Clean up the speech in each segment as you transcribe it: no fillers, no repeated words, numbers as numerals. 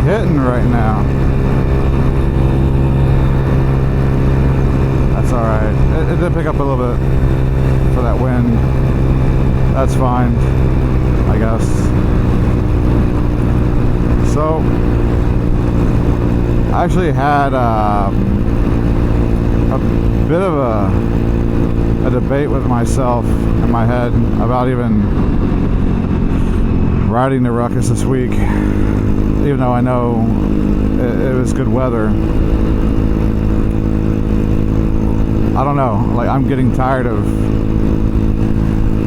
hitting right now. That's alright. It did pick up a little bit for that wind. That's fine, I guess. So, I actually had a bit of a debate with myself in my head about even riding the ruckus this week, even though I know it was good weather. I don't know, like, I'm getting tired of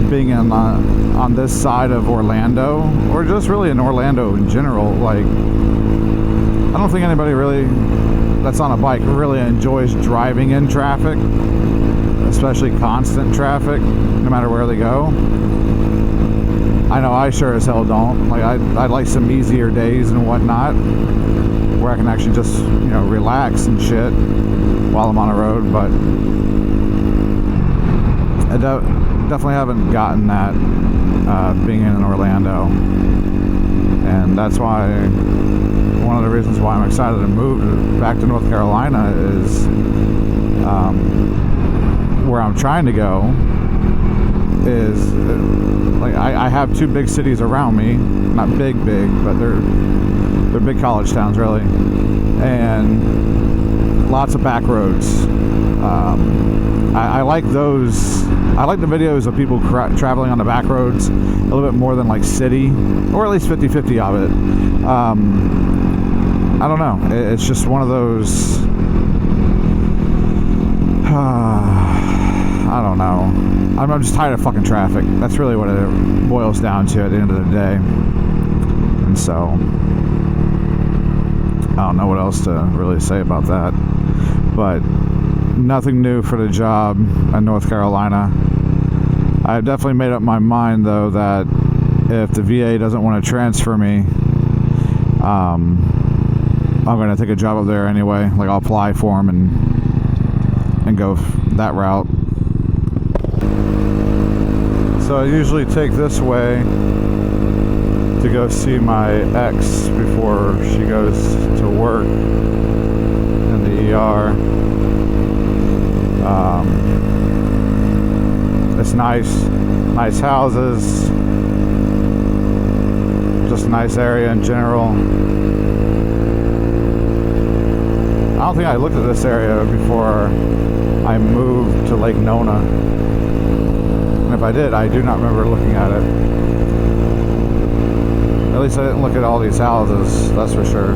being on this side of Orlando, or just really in Orlando in general. Like, I don't think anybody really that's on a bike really enjoys driving in traffic, especially constant traffic, no matter where they go. I know I sure as hell don't. Like, I'd like some easier days and whatnot, where I can actually just, you know, relax and shit while I'm on the road, but I definitely haven't gotten that being in Orlando. And that's why, one of the reasons why I'm excited to move back to North Carolina is where I'm trying to go is, like, I have two big cities around me, not big, but they're big college towns, really, and lots of back roads. I like those. I like the videos of people traveling on the back roads a little bit more than like city, or at least 50-50 of it. I don't know. It's just one of those. I don't know. I'm just tired of fucking traffic. That's really what it boils down to at the end of the day. And so, I don't know what else to really say about that. But nothing new for the job in North Carolina. I've definitely made up my mind, though, that if the VA doesn't want to transfer me, I'm going to take a job up there anyway. Like, I'll apply for them and go that route. So I usually take this way to go see my ex before she goes to work in the ER. It's nice houses, just a nice area in general. I don't think I looked at this area before I moved to Lake Nona. And if I did, I do not remember looking at it. At least I didn't look at all these houses, that's for sure.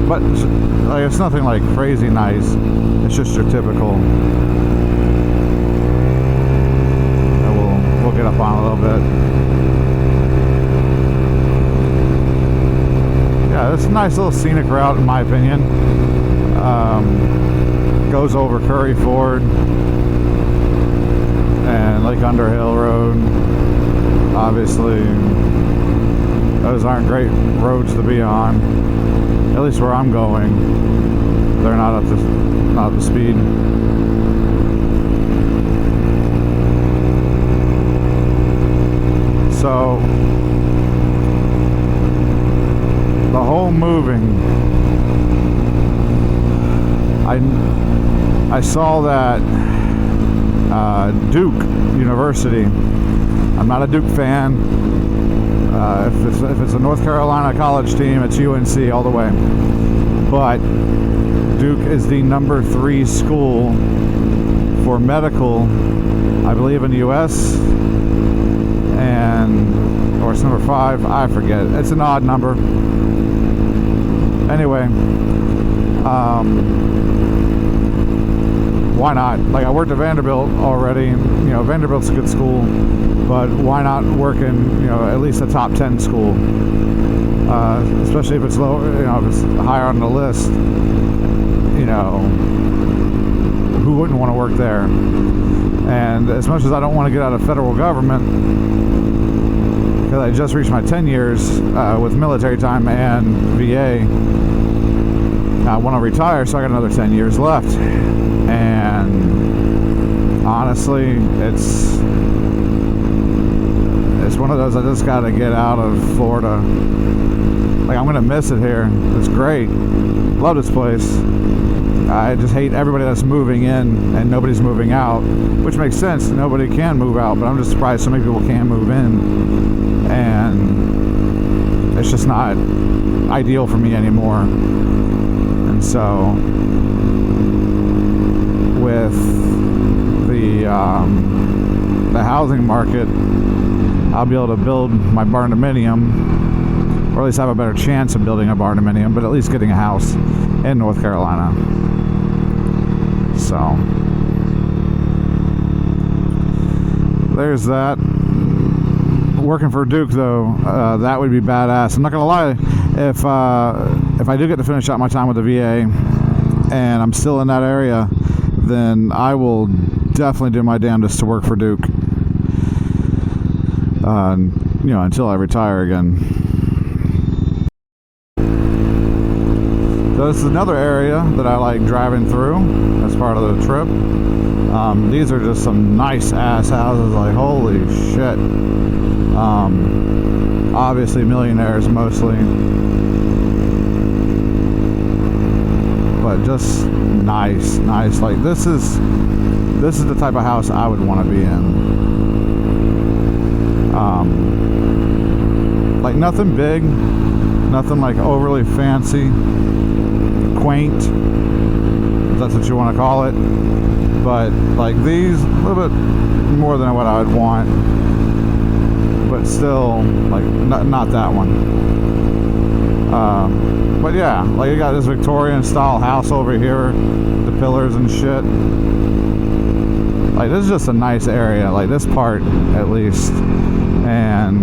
But like, it's nothing like crazy nice. It's just your typical. And we'll get up on a little bit. Yeah, it's a nice little scenic route in my opinion. Goes over Curry Ford and Lake Underhill Road. Obviously, those aren't great roads to be on. At least where I'm going, they're not up to speed. So the whole moving, I saw that Duke University. I'm not a Duke fan. If it's a North Carolina college team, it's UNC all the way. But Duke is the number 3 school for medical, I believe, in the U.S. Or it's number 5. I forget. It's an odd number. Anyway, why not? Like, I worked at Vanderbilt already. You know, Vanderbilt's a good school, but why not work in, you know, at least a top 10 school? Especially if it's low, you know, if it's higher on the list. You know, who wouldn't want to work there? And as much as I don't want to get out of federal government, because I just reached my 10 years with military time and VA, I want to retire, so I got another 10 years left. And honestly, it's one of those, I just gotta get out of Florida. Like, I'm gonna miss it here. It's great. Love this place. I just hate everybody that's moving in and nobody's moving out, which makes sense. Nobody can move out, but I'm just surprised so many people can move in, and it's just not ideal for me anymore. And so with the housing market, I'll be able to build my barndominium, or at least have a better chance of building a barndominium, but at least getting a house in North Carolina. So there's that. Working for Duke, though, that would be badass. I'm not gonna lie, if I do get to finish out my time with the VA and I'm still in that area, then I will definitely do my damnedest to work for Duke. You know, until I retire again. So this is another area that I like driving through as part of the trip. These are just some nice ass houses, like holy shit. Obviously millionaires mostly, but just nice. Like this is the type of house I would want to be in. Like nothing big, nothing like overly fancy, quaint, if that's what you want to call it, but like these, a little bit more than what I would want, but still like not that one. But yeah, like you got this Victorian style house over here, the pillars and shit. Like this is just a nice area, like this part at least. And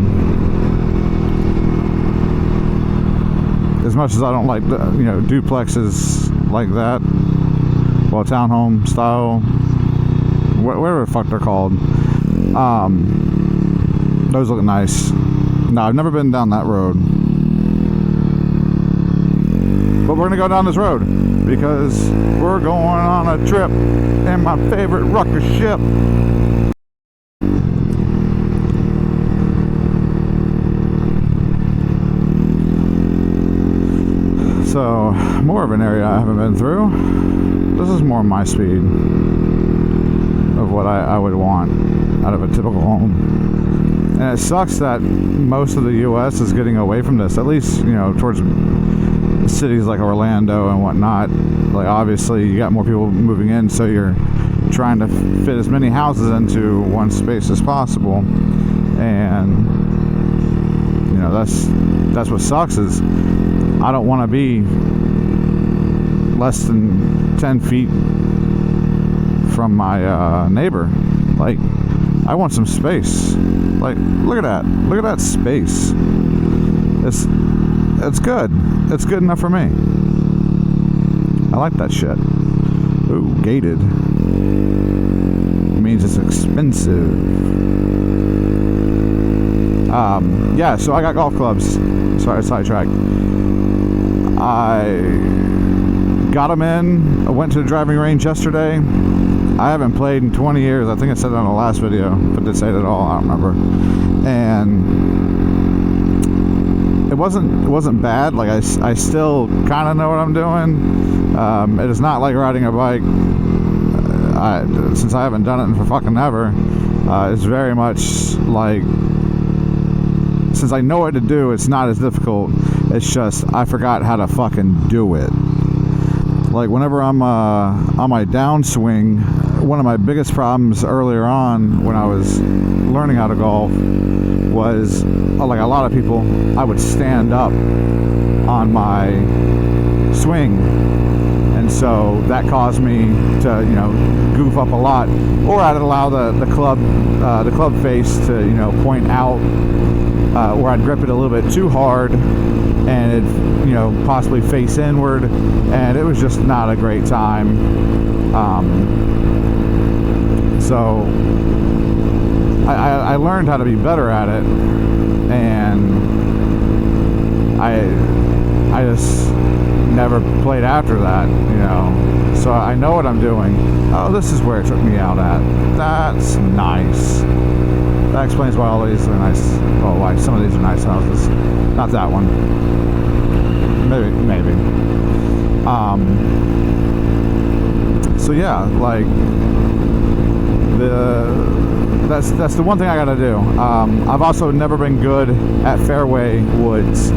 as much as I don't like, you know, duplexes like that, well, townhome style, whatever the fuck they're called, those look nice. No, I've never been down that road, but we're gonna go down this road because we're going on a trip in my favorite ruckus ship. So, more of an area I haven't been through. This is more my speed of what I would want out of a typical home. And it sucks that most of the U.S. is getting away from this, at least, you know, towards cities like Orlando and whatnot. Like, obviously, you got more people moving in, so you're trying to fit as many houses into one space as possible. And, you know, that's what sucks is I don't want to be less than 10 feet from my neighbor. Like, I want some space. Like, look at that space. It's good. It's good enough for me. I like that shit. Ooh, gated. It means it's expensive. Yeah, so I got golf clubs. Sorry, sidetracked. I got them in. I went to the driving range yesterday. I haven't played in 20 years. I think I said it on the last video, but did say it at all, I don't remember. And it wasn't bad. Like I still kind of know what I'm doing. It is not like riding a bike. Since I haven't done it for fucking ever, it's very much like, since I know what to do, it's not as difficult. It's just I forgot how to fucking do it. Like whenever I'm on my downswing, one of my biggest problems earlier on when I was learning how to golf was, like a lot of people, I would stand up on my swing, and so that caused me to, you know, goof up a lot, or I'd allow the club face to, you know, point out, where I'd grip it a little bit too hard and it, you know, possibly face inward, and it was just not a great time. So I learned how to be better at it, and I just never played after that, you know. So I know what I'm doing. Oh, this is where it took me out at. That's nice. that explains why all these are nice. Well, why some of these are nice houses. Not that one. Maybe. So yeah, like that's the one thing I gotta do. I've also never been good at fairway woods.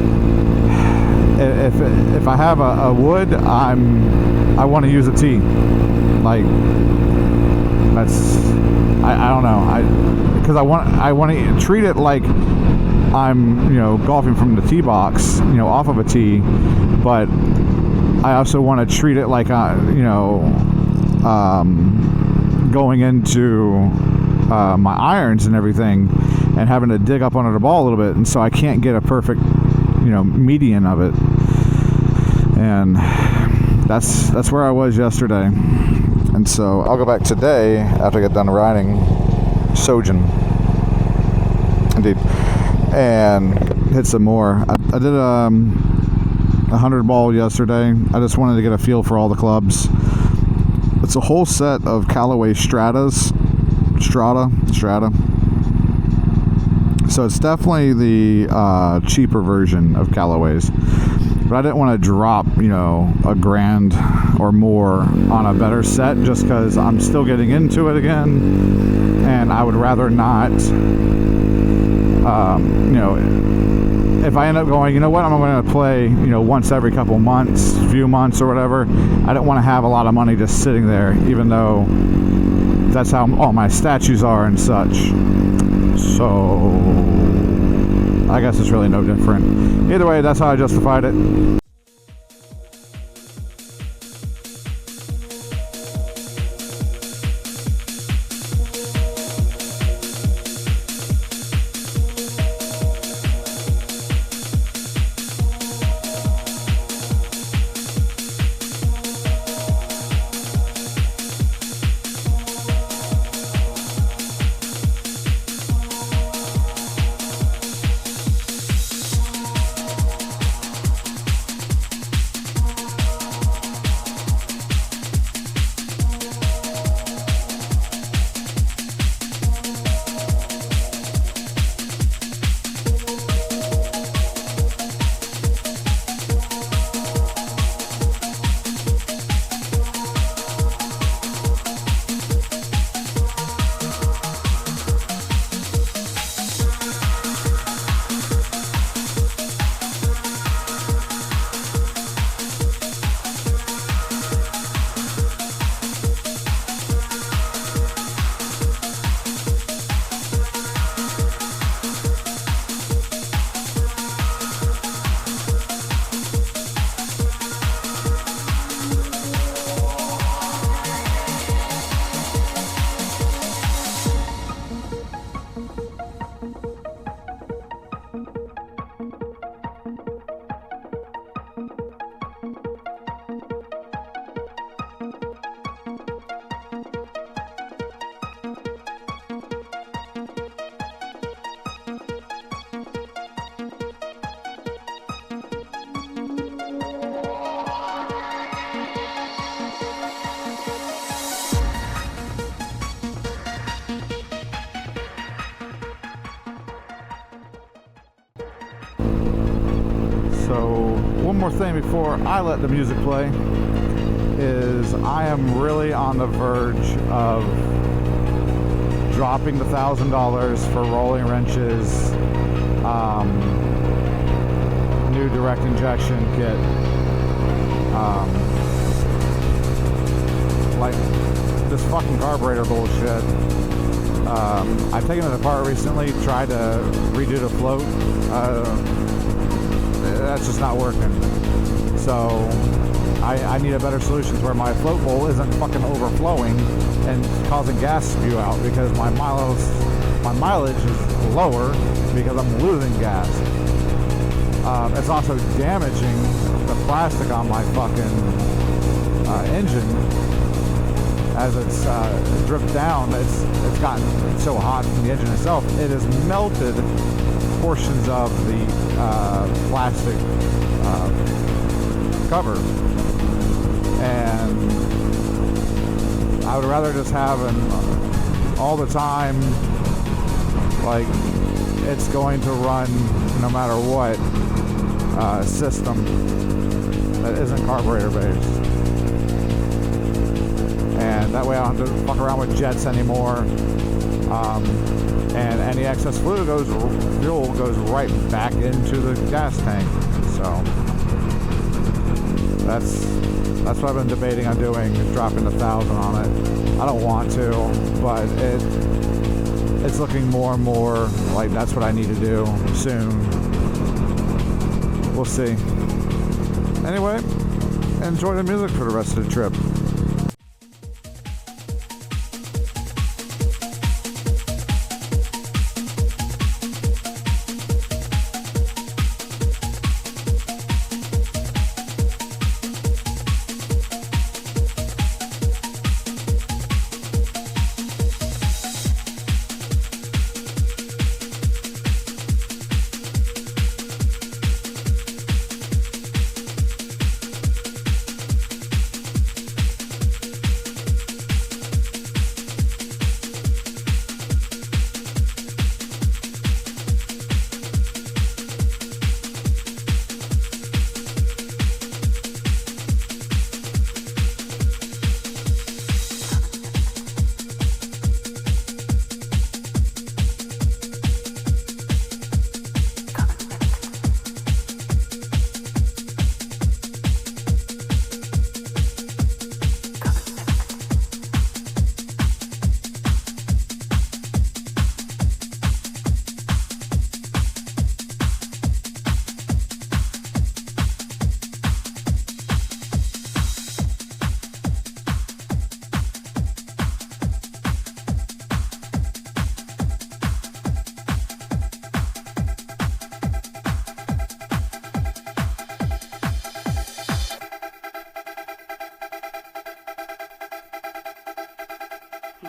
If I have a wood, I want to use a tee. Like that's I don't know. Because I want to treat it like I'm golfing from the tee box, off of a tee, but I also want to treat it like going into my irons and everything, and having to dig up under the ball a little bit, and so I can't get a perfect median of it. And that's where I was yesterday. And so I'll go back today after I get done riding Sojin, indeed, and hit some more. I did a 100 ball yesterday. I just wanted to get a feel for all the clubs. It's a whole set of Callaway Strata. So it's definitely the cheaper version of Callaway's. But I didn't want to drop, $1,000 or more on a better set just because I'm still getting into it again, and I would rather not, if I end up going, I'm going to play, once every couple months, few months or whatever, I don't want to have a lot of money just sitting there, even though that's how all my statues are and such. So I guess it's really no different. Either way, that's how I justified it. So one more thing before I let the music play is I am really on the verge of dropping the $1,000 for rolling wrenches, new direct injection kit, like this fucking carburetor bullshit. I've taken it apart recently, tried to redo the float. That's just not working. So I need a better solution to where my float bowl isn't fucking overflowing and causing gas spew out, because my mileage is lower because I'm losing gas. It's also damaging the plastic on my fucking engine as it's dripped down. It's gotten so hot from the engine itself, it has melted portions of the plastic cover, and I would rather just have an all the time like it's going to run no matter what system that isn't carburetor based. And that way I don't have to fuck around with jets anymore. And any excess fuel goes right back into the gas tank. So that's what I've been debating on doing, is dropping 1,000 on it. I don't want to, but it's looking more and more like that's what I need to do soon. We'll see. Anyway, enjoy the music for the rest of the trip.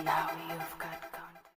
Now you've got